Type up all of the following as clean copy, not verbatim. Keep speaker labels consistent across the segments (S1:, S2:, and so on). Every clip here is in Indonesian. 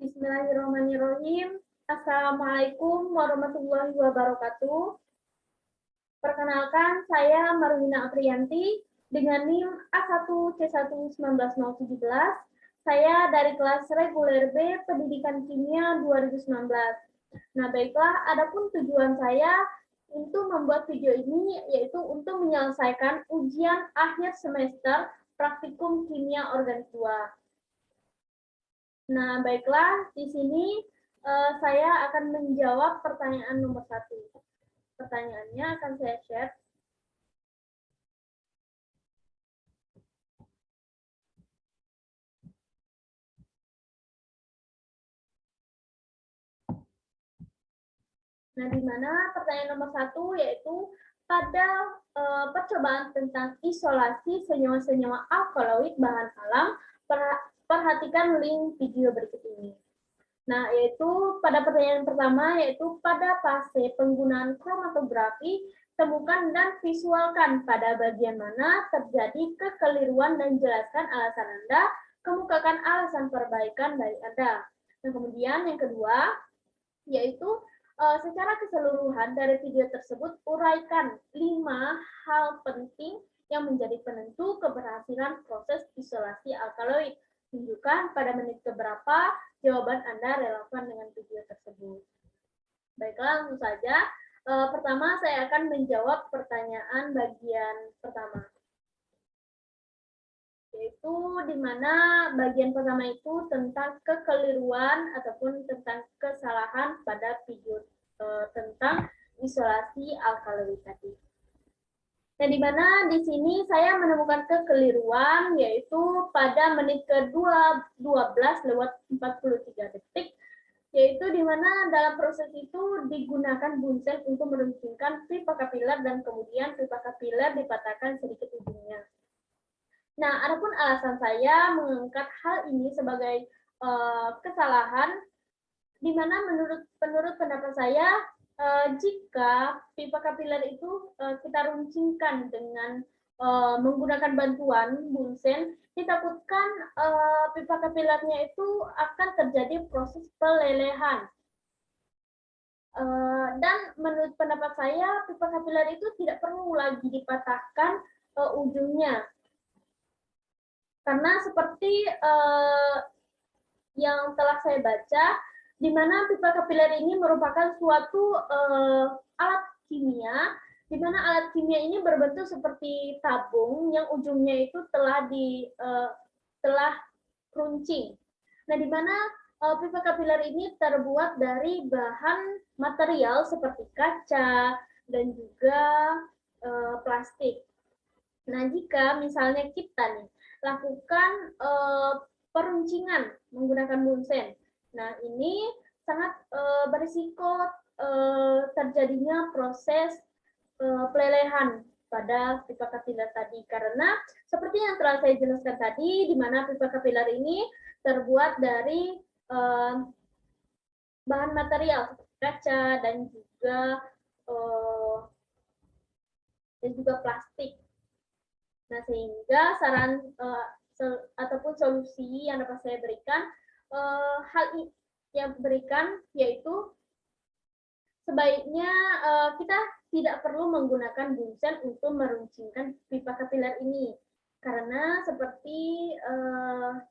S1: Bismillahirrahmanirrahim. Assalamualaikum warahmatullahi wabarakatuh. Perkenalkan, saya Marwina Apriyanti dengan NIM A1C11917. Saya dari kelas reguler B Pendidikan Kimia 2019. Nah, baiklah, adapun tujuan saya untuk membuat video ini yaitu untuk menyelesaikan ujian akhir semester praktikum kimia organik 2. Nah, baiklah, di sini saya akan menjawab pertanyaan nomor 1. Pertanyaannya akan saya share. Nah, di mana pertanyaan nomor 1 yaitu pada percobaan tentang isolasi senyawa-senyawa alkaloid bahan alam, perhatikan link video berikut ini. Nah, yaitu pada pertanyaan pertama, yaitu pada fase penggunaan kromatografi, temukan dan visualkan pada bagian mana terjadi kekeliruan dan jelaskan alasan Anda, kemukakan alasan perbaikan dari Anda. Nah, kemudian yang kedua, yaitu secara keseluruhan dari video tersebut, uraikan 5 hal penting yang menjadi penentu keberhasilan proses isolasi alkaloid. Tunjukkan pada menit keberapa jawaban Anda relevan dengan video tersebut. Baiklah, langsung saja. Pertama, saya akan menjawab pertanyaan bagian pertama. Yaitu di mana bagian pertama itu tentang kekeliruan ataupun tentang kesalahan pada video tentang isolasi alkaloid tadi. Nah, di mana di sini saya menemukan kekeliruan yaitu pada menit ke-12 lewat 43 detik, yaitu di mana dalam proses itu digunakan bunsen untuk meruncingkan pipa kapiler dan kemudian pipa kapiler dipatahkan sedikit ujungnya. Nah, adapun alasan saya mengangkat hal ini sebagai kesalahan, di mana menurut pendapat saya, jika pipa kapiler itu kita runcingkan dengan menggunakan bantuan bunsen, ditakutkan pipa kapilernya itu akan terjadi proses pelelehan. Dan menurut pendapat saya, pipa kapiler itu tidak perlu lagi dipatahkan ujungnya. Karena seperti yang telah saya baca, di mana pipa kapiler ini merupakan suatu alat kimia, di mana alat kimia ini berbentuk seperti tabung yang ujungnya itu telah runcing. Nah, di mana pipa kapiler ini terbuat dari bahan material seperti kaca dan juga plastik. Nah, jika misalnya kita nih lakukan peruncingan menggunakan bunsen, nah ini sangat berisiko terjadinya proses pelelehan pada pipa kapiler tadi, karena seperti yang telah saya jelaskan tadi, di mana pipa kapiler ini terbuat dari bahan material seperti kaca dan juga plastik. Nah, sehingga saran ataupun solusi yang dapat saya berikan, hal yang berikan yaitu sebaiknya kita tidak perlu menggunakan bunsen untuk meruncingkan pipa kapiler ini. Karena seperti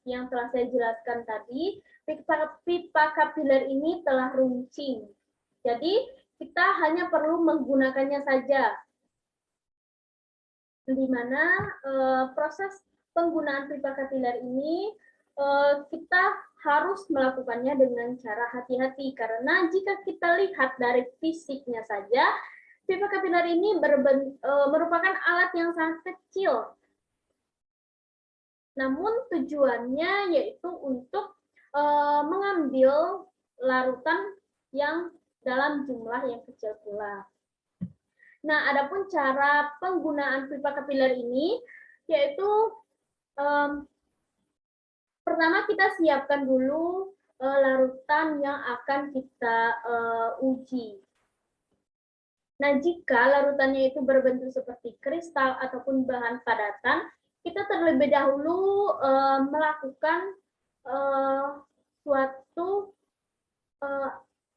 S1: yang telah saya jelaskan tadi, pipa kapiler ini telah runcing. Jadi, kita hanya perlu menggunakannya saja. Di mana proses penggunaan pipa kapiler ini kita harus melakukannya dengan cara hati-hati, karena jika kita lihat dari fisiknya saja, pipa kapiler ini merupakan alat yang sangat kecil. Namun tujuannya yaitu untuk mengambil larutan yang dalam jumlah yang kecil pula. Nah, adapun cara penggunaan pipa kapiler ini yaitu pertama kita siapkan dulu larutan yang akan kita uji. Nah, jika larutannya itu berbentuk seperti kristal ataupun bahan padatan, kita terlebih dahulu melakukan suatu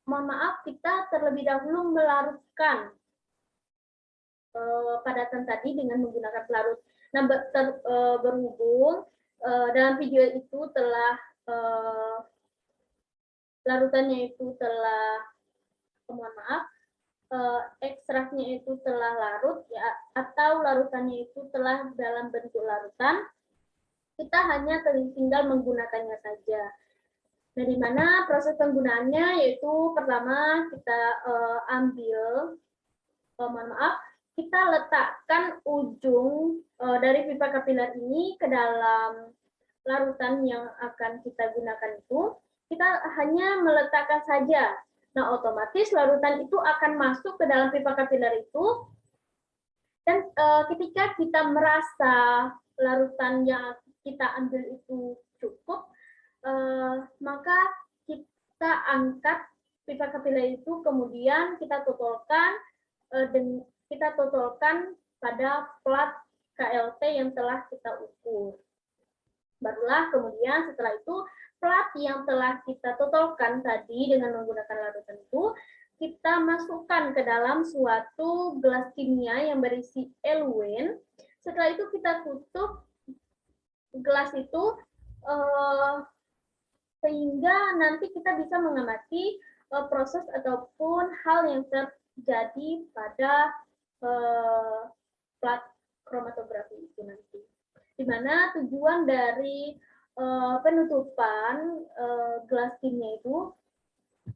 S1: mohon maaf, kita terlebih dahulu melarutkan padatan tadi dengan menggunakan pelarut. Nah, berhubung dalam video itu telah larutannya itu telah, mohon maaf, ekstraknya itu telah larut ya, atau larutannya itu telah dalam bentuk larutan, kita hanya tinggal menggunakannya saja. Nah, di mana proses penggunaannya yaitu pertama kita ambil, mohon maaf, kita letakkan ujung dari pipa kapiler ini ke dalam larutan yang akan kita gunakan itu. Kita hanya meletakkan saja. Nah, otomatis larutan itu akan masuk ke dalam pipa kapiler itu. Dan ketika kita merasa larutan yang kita ambil itu cukup, maka kita angkat pipa kapiler itu, kemudian kita totolkan pada plat KLT yang telah kita ukur. Barulah kemudian setelah itu plat yang telah kita totolkan tadi dengan menggunakan larutan itu kita masukkan ke dalam suatu gelas kimia yang berisi eluene. Setelah itu kita tutup gelas itu sehingga nanti kita bisa mengamati proses ataupun hal yang terjadi pada plat kromatografi itu nanti. Di mana tujuan dari penutupan gelas kimia itu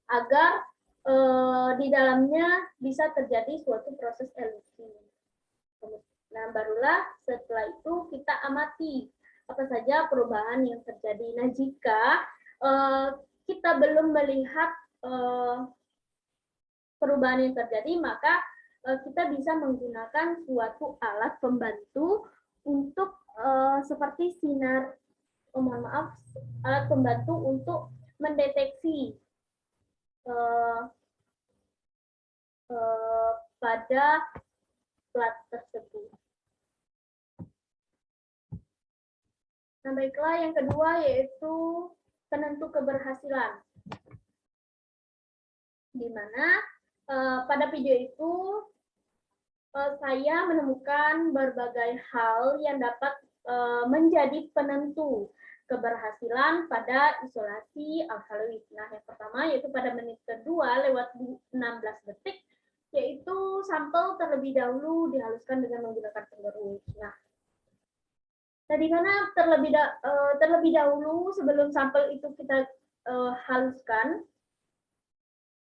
S1: agar di dalamnya bisa terjadi suatu proses elusi. Nah, barulah setelah itu kita amati apa saja perubahan yang terjadi. Nah, jika kita belum melihat perubahan yang terjadi, maka kita bisa menggunakan suatu alat pembantu untuk seperti sinar, mohon maaf, alat pembantu untuk mendeteksi pada plat tersebut. Nah, baiklah, yang kedua yaitu penentu keberhasilan. Di mana pada video itu saya menemukan berbagai hal yang dapat menjadi penentu keberhasilan pada isolasi alkaloid. Nah, yang pertama yaitu pada menit kedua lewat 16 detik, yaitu sampel terlebih dahulu dihaluskan dengan menggunakan penggerus. Nah, di mana terlebih dahulu sebelum sampel itu kita haluskan,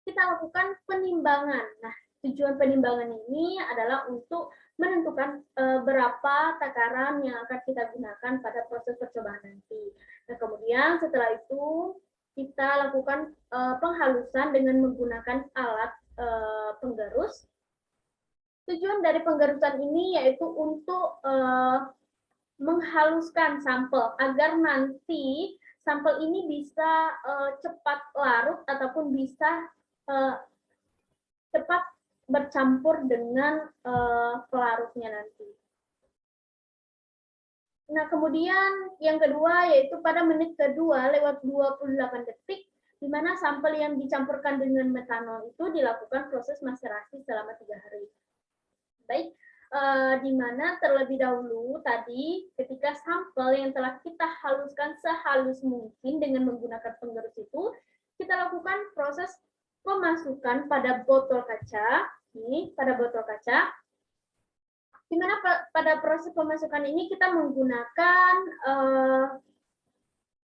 S1: kita lakukan penimbangan. Nah, tujuan penimbangan ini adalah untuk menentukan berapa takaran yang akan kita gunakan pada proses percobaan nanti. Nah, kemudian setelah itu kita lakukan penghalusan dengan menggunakan alat penggerus. Tujuan dari penggerusan ini yaitu untuk menghaluskan sampel agar nanti sampel ini bisa cepat larut ataupun bisa cepat bercampur dengan pelarutnya nanti. Nah, kemudian yang kedua yaitu pada menit kedua lewat 28 detik, di mana sampel yang dicampurkan dengan metanol itu dilakukan proses maserasi selama 3 hari. Baik, di mana terlebih dahulu tadi ketika sampel yang telah kita haluskan sehalus mungkin dengan menggunakan penggerus itu, kita lakukan proses pemasukan pada botol kaca, ini pada botol kaca, di mana pada proses pemasukan ini kita menggunakan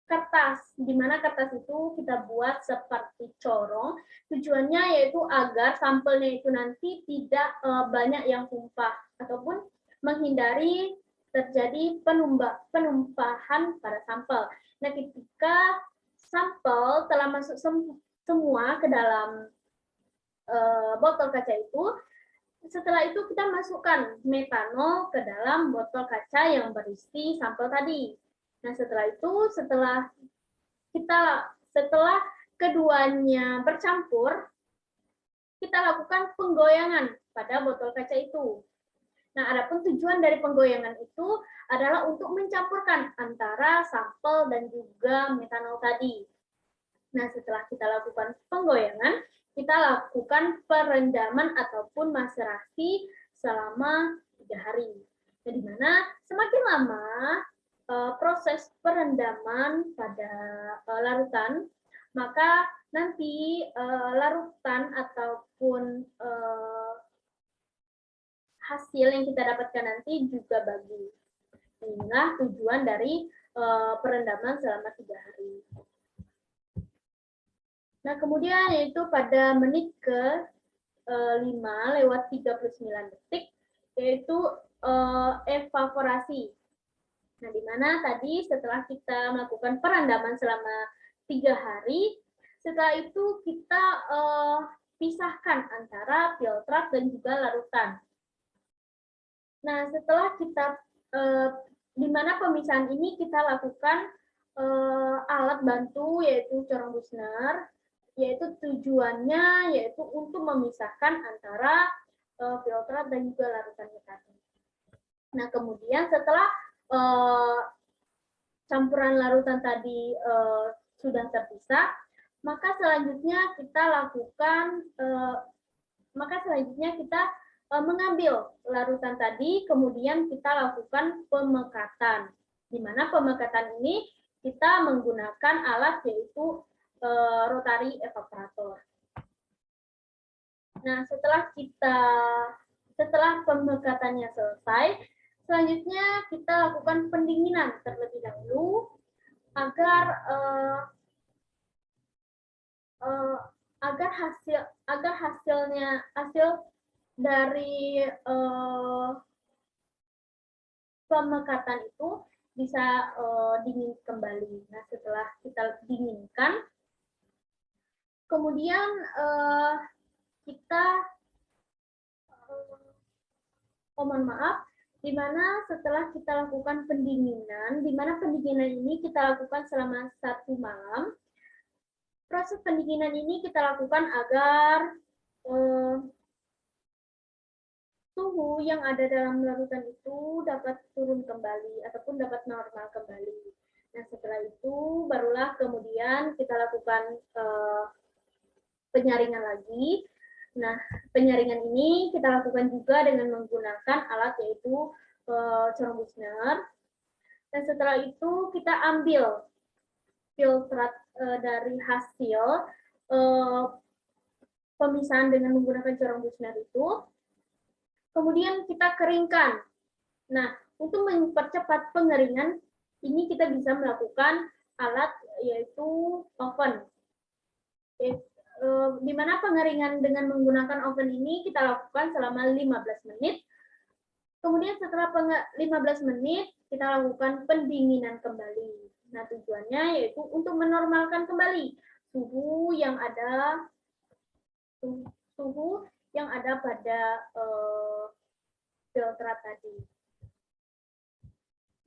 S1: kertas, di mana kertas itu kita buat seperti corong. Tujuannya yaitu agar sampelnya itu nanti tidak banyak yang tumpah ataupun menghindari terjadi penumpahan pada sampel. Nah, ketika sampel telah masuk semua ke dalam botol kaca itu, setelah itu kita masukkan metanol ke dalam botol kaca yang berisi sampel tadi. Nah, setelah itu, setelah keduanya bercampur, kita lakukan penggoyangan pada botol kaca itu. Nah, adapun tujuan dari penggoyangan itu adalah untuk mencampurkan antara sampel dan juga metanol tadi. Nah, setelah kita lakukan penggoyangan, kita lakukan perendaman ataupun maserasi selama 3 hari. Nah, di mana semakin lama proses perendaman pada larutan, maka nanti larutan ataupun hasil yang kita dapatkan nanti juga bagus. Inilah tujuan dari perendaman selama 3 hari. Nah, kemudian yaitu pada menit ke 5:39, yaitu evaporasi. Nah, di mana tadi setelah kita melakukan perendaman selama 3 hari, setelah itu kita pisahkan antara filtrat dan juga larutan. Nah, setelah kita di mana pemisahan ini kita lakukan alat bantu yaitu corong Buchner, yaitu tujuannya yaitu untuk memisahkan antara filtrat dan juga larutannya tadi. Nah, kemudian setelah campuran larutan tadi sudah terpisah, maka selanjutnya kita mengambil larutan tadi, kemudian kita lakukan pemekatan. Di mana pemekatan ini kita menggunakan alat yaitu rotary evaporator. Nah, setelah pemekatannya selesai, selanjutnya kita lakukan pendinginan terlebih dahulu agar hasil dari pemekatan itu bisa dingin kembali. Nah, setelah kita dinginkan, kemudian kita mohon maaf, di mana setelah kita lakukan pendinginan, di mana pendinginan ini kita lakukan selama 1 malam. Proses pendinginan ini kita lakukan agar suhu yang ada dalam larutan itu dapat turun kembali ataupun dapat normal kembali. Nah, setelah itu barulah kemudian kita lakukan penyaringan lagi. Nah, penyaringan ini kita lakukan juga dengan menggunakan alat yaitu corong Buchner. Dan setelah itu kita ambil filtrat dari hasil pemisahan dengan menggunakan corong Buchner itu. Kemudian kita keringkan. Nah, untuk mempercepat pengeringan, ini kita bisa melakukan alat yaitu oven. Di mana pengeringan dengan menggunakan oven ini kita lakukan selama 15 menit. Kemudian setelah 15 menit, kita lakukan pendinginan kembali. Nah, tujuannya yaitu untuk menormalkan kembali suhu yang ada pada filtrat tadi.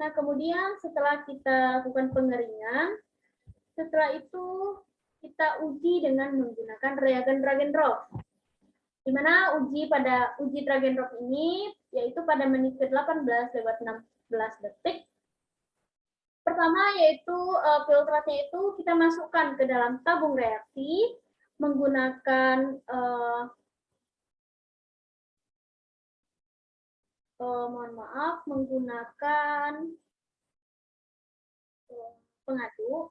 S1: Nah, kemudian setelah kita lakukan pengeringan, setelah itu kita uji dengan menggunakan reagen drag and drop. Di mana uji drag and drop ini yaitu pada menit ke-18:16. Pertama yaitu filtratnya itu kita masukkan ke dalam tabung reaksi menggunakan menggunakan pengaduk.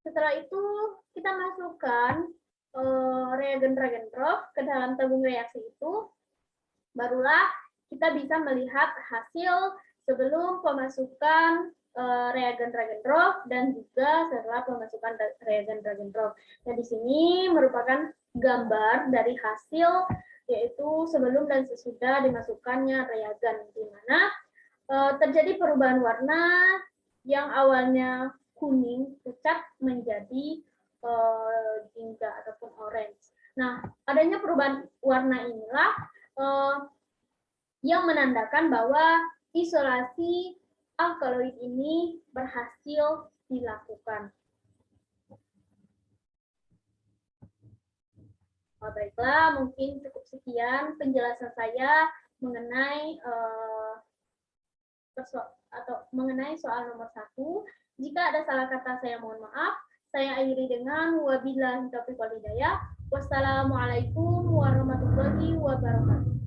S1: Setelah itu kita masukkan reagen drag and drop ke dalam tabung reaksi itu, barulah kita bisa melihat hasil sebelum pemasukan reagen drag and drop dan juga setelah pemasukan reagen drag and drop. Nah, di sini merupakan gambar dari hasil yaitu sebelum dan sesudah dimasukkannya reagen, di mana terjadi perubahan warna yang awalnya kuning pucat menjadi jingga ataupun orange. Nah, adanya perubahan warna inilah yang menandakan bahwa isolasi alkaloid ini berhasil dilakukan. Baiklah, mungkin cukup sekian penjelasan saya mengenai mengenai soal nomor 1. Jika ada salah kata saya mohon maaf. Saya akhiri dengan wabillahi taufiq wal hidayah. Wassalamualaikum warahmatullahi wabarakatuh.